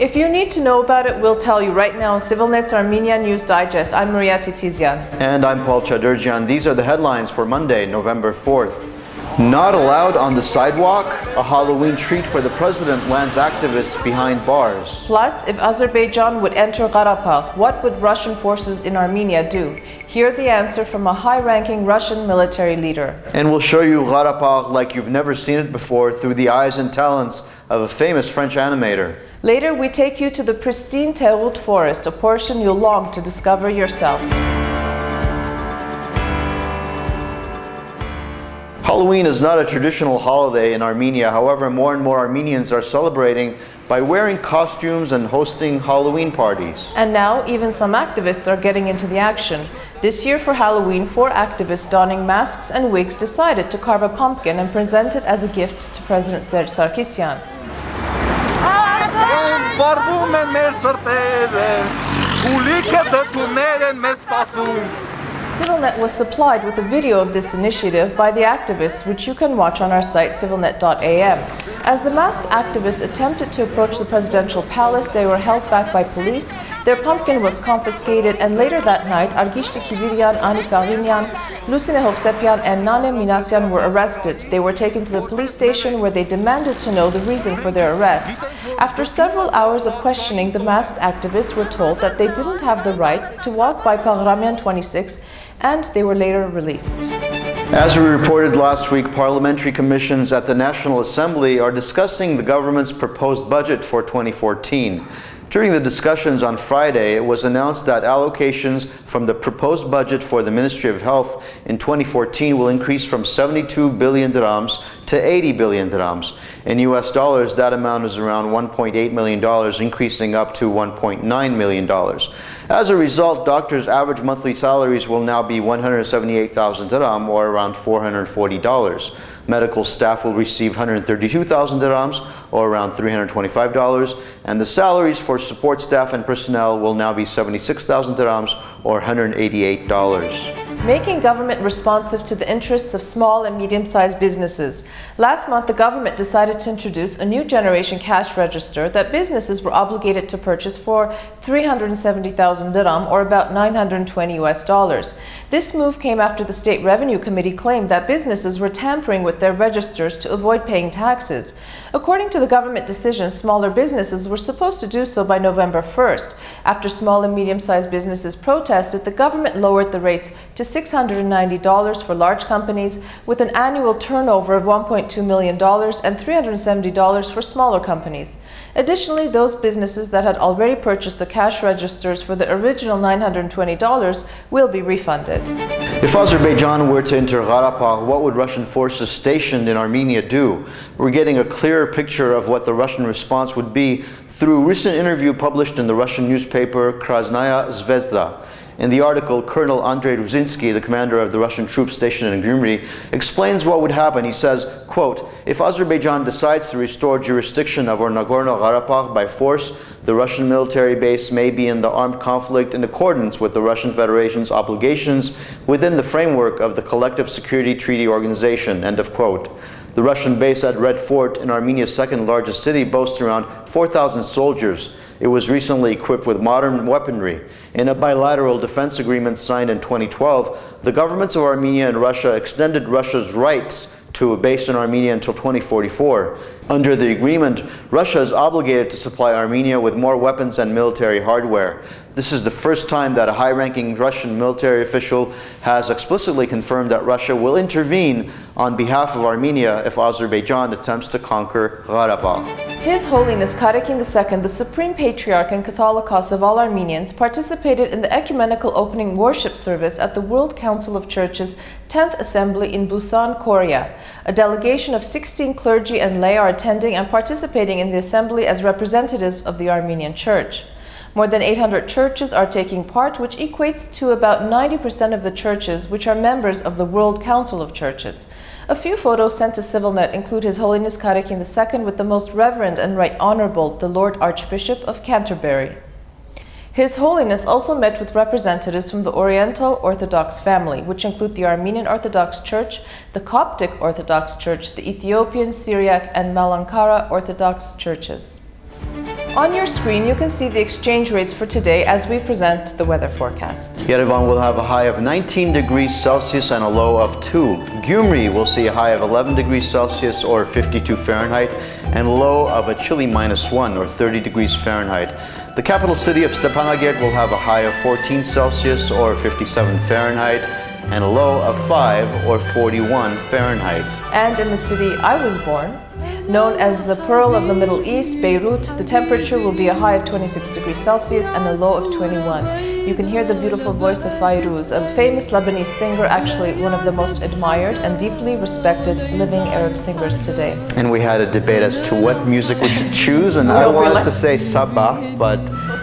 If you need to know about it, we'll tell you right now on CivilNet's Armenia News Digest. I'm Maria Titizian. And I'm Paul Chadurjian. These are the headlines for Monday, November 4th. Not allowed on the sidewalk, a Halloween treat for the president lands activists behind bars. Plus, if Azerbaijan would enter Karabakh, what would Russian forces in Armenia do? Hear the answer from a high-ranking Russian military leader. And we'll show you Karabakh like you've never seen it before through the eyes and talents of a famous French animator. Later, we take you to the pristine Teghut Forest, a portion you'll long to discover yourself. Halloween is not a traditional holiday in Armenia. However, more and more Armenians are celebrating by wearing costumes and hosting Halloween parties. And now, even some activists are getting into the action. This year for Halloween, 4 activists donning masks and wigs decided to carve a pumpkin and present it as a gift to President Serge Sarkisyan. CivilNet was supplied with a video of this initiative by the activists, which you can watch on our site civilnet.am. As the masked activists attempted to approach the presidential palace, they were held back by police. Their pumpkin was confiscated, and later that night, Argishti Kiviryan, Ani Kavinyan, Lucine Hovsepian, and Nane Minasyan were arrested. They were taken to the police station where they demanded to know the reason for their arrest. After several hours of questioning, the masked activists were told that they didn't have the right to walk by Pagramian 26, and they were later released. As we reported last week, parliamentary commissions at the National Assembly are discussing the government's proposed budget for 2014. During the discussions on Friday, it was announced that allocations from the proposed budget for the Ministry of Health in 2014 will increase from 72 billion dirhams to 80 billion dirhams. In US dollars, that amount is around $1.8 million, increasing up to $1.9 million. As a result, doctors' average monthly salaries will now be 178,000 dirham, or around $440. Medical staff will receive 132,000 dirhams, or around $325, and the salaries for support staff and personnel will now be 76,000 dirhams, or $188. Making government responsive to the interests of small and medium-sized businesses. Last month, the government decided to introduce a new generation cash register that businesses were obligated to purchase for 370,000 dirham, or about $920. This move came after the State Revenue Committee claimed that businesses were tampering with their registers to avoid paying taxes. According to the government decision, smaller businesses were supposed to do so by November 1st. After small and medium-sized businesses protested, the government lowered the rates to $690 for large companies with an annual turnover of $1.2 million and $370 for smaller companies. Additionally, those businesses that had already purchased the cash registers for the original $920 will be refunded. If Azerbaijan were to enter Karabakh, what would Russian forces stationed in Armenia do? We're getting a clearer picture of what the Russian response would be through a recent interview published in the Russian newspaper Krasnaya Zvezda. In the article, Colonel Andrei Ruzinsky, the commander of the Russian troops stationed in Gyumri, explains what would happen. He says, quote, "If Azerbaijan decides to restore jurisdiction over Nagorno-Karabakh by force, the Russian military base may be in the armed conflict in accordance with the Russian Federation's obligations within the framework of the Collective Security Treaty Organization," end of quote. The Russian base at Red Fort in Armenia's second largest city boasts around 4,000 soldiers. It was recently equipped with modern weaponry. In a bilateral defense agreement signed in 2012, the governments of Armenia and Russia extended Russia's rights to a base in Armenia until 2044. Under the agreement, Russia is obligated to supply Armenia with more weapons and military hardware. This is the first time that a high-ranking Russian military official has explicitly confirmed that Russia will intervene on behalf of Armenia if Azerbaijan attempts to conquer Karabakh. His Holiness Karakin II, the Supreme Patriarch and Catholicos of all Armenians, participated in the ecumenical opening worship service at the World Council of Churches 10th Assembly in Busan, Korea. A delegation of 16 clergy and lay are attending and participating in the assembly as representatives of the Armenian Church. More than 800 churches are taking part, which equates to about 90% of the churches which are members of the World Council of Churches. A few photos sent to CivilNet include His Holiness Karakin II with the Most Reverend and Right Honorable, the Lord Archbishop of Canterbury. His Holiness also met with representatives from the Oriental Orthodox family, which include the Armenian Orthodox Church, the Coptic Orthodox Church, the Ethiopian, Syriac, and Malankara Orthodox churches. On your screen, you can see the exchange rates for today as we present the weather forecast. Yerevan will have a high of 19 degrees Celsius and a low of 2. Gyumri will see a high of 11 degrees Celsius or 52 Fahrenheit and a low of a chilly -1 or 30 degrees Fahrenheit. The capital city of Stepanakert will have a high of 14 Celsius or 57 Fahrenheit and a low of 5 or 41 Fahrenheit. And in the city I was born, known as the Pearl of the Middle East, Beirut, the temperature will be a high of 26 degrees Celsius and a low of 21. You can hear the beautiful voice of Fairuz, a famous Lebanese singer, actually one of the most admired and deeply respected living Arab singers today. And we had a debate as to what music we should choose, and I wanted to say Sabah, but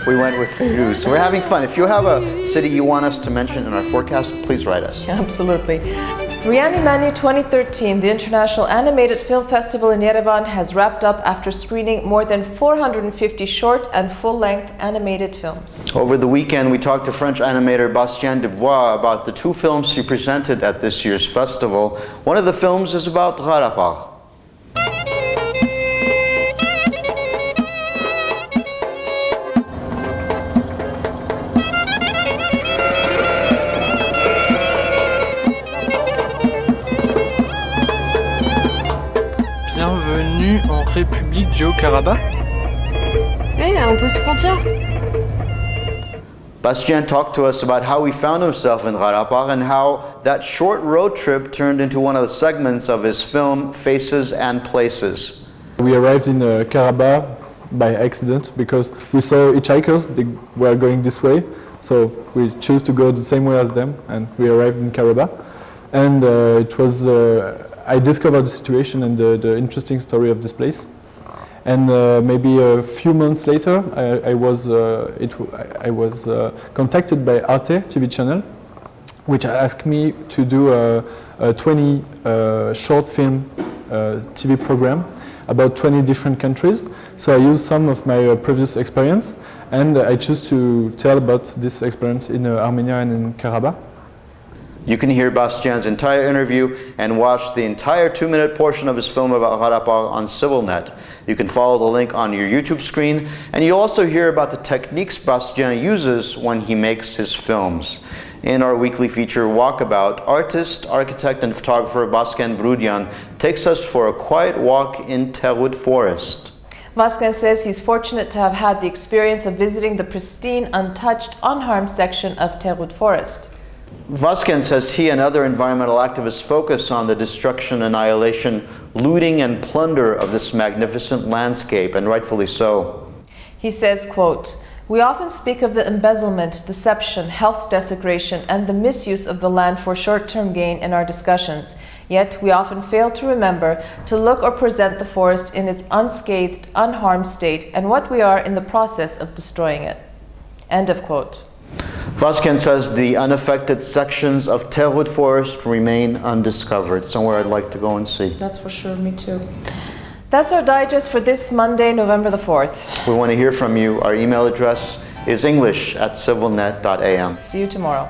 we went with Fairuz. We're having fun. If you have a city you want us to mention in our forecast, please write us. Absolutely. Reanimani 2013, the International Animated Film Festival in Yerevan, has wrapped up after screening more than 450 short and full-length animated films. Over the weekend, we talked to French animator Bastien Dubois about the 2 films he presented at this year's festival. One of the films is about Karabakh. Bienvenue en République du Haut-Karabakh. On pose frontière. Bastien talked to us about how he found himself in Karabakh and how that short road trip turned into one of the segments of his film, Faces and Places. We arrived in Karabakh by accident because we saw hitchhikers, they were going this way, so we chose to go the same way as them, and we arrived in Karabakh. And I discovered the situation and the interesting story of this place. And maybe a few months later, I was contacted by Arte TV channel, which asked me to do a 20 short film TV program about 20 different countries. So I used some of my previous experience, and I choose to tell about this experience in Armenia and in Karabakh. You can hear Bastien's entire interview and watch the entire 2-minute portion of his film about Karabakh on CivilNet. You can follow the link on your YouTube screen, and you'll also hear about the techniques Bastien uses when he makes his films. In our weekly feature Walkabout, artist, architect, and photographer Bastien Brudyan takes us for a quiet walk in Teghut Forest. Bastien says he's fortunate to have had the experience of visiting the pristine, untouched, unharmed section of Teghut Forest. Bastien says he and other environmental activists focus on the destruction, annihilation, looting, and plunder of this magnificent landscape, and rightfully so. He says, quote, "We often speak of the embezzlement, deception, health desecration, and the misuse of the land for short-term gain in our discussions. Yet we often fail to remember to look or present the forest in its unscathed, unharmed state and what we are in the process of destroying it." End of quote. Bastien says the unaffected sections of Teghut Forest remain undiscovered. Somewhere I'd like to go and see. That's for sure, me too. That's our digest for this Monday, November the 4th. We want to hear from you. Our email address is english@civilnet.am. See you tomorrow.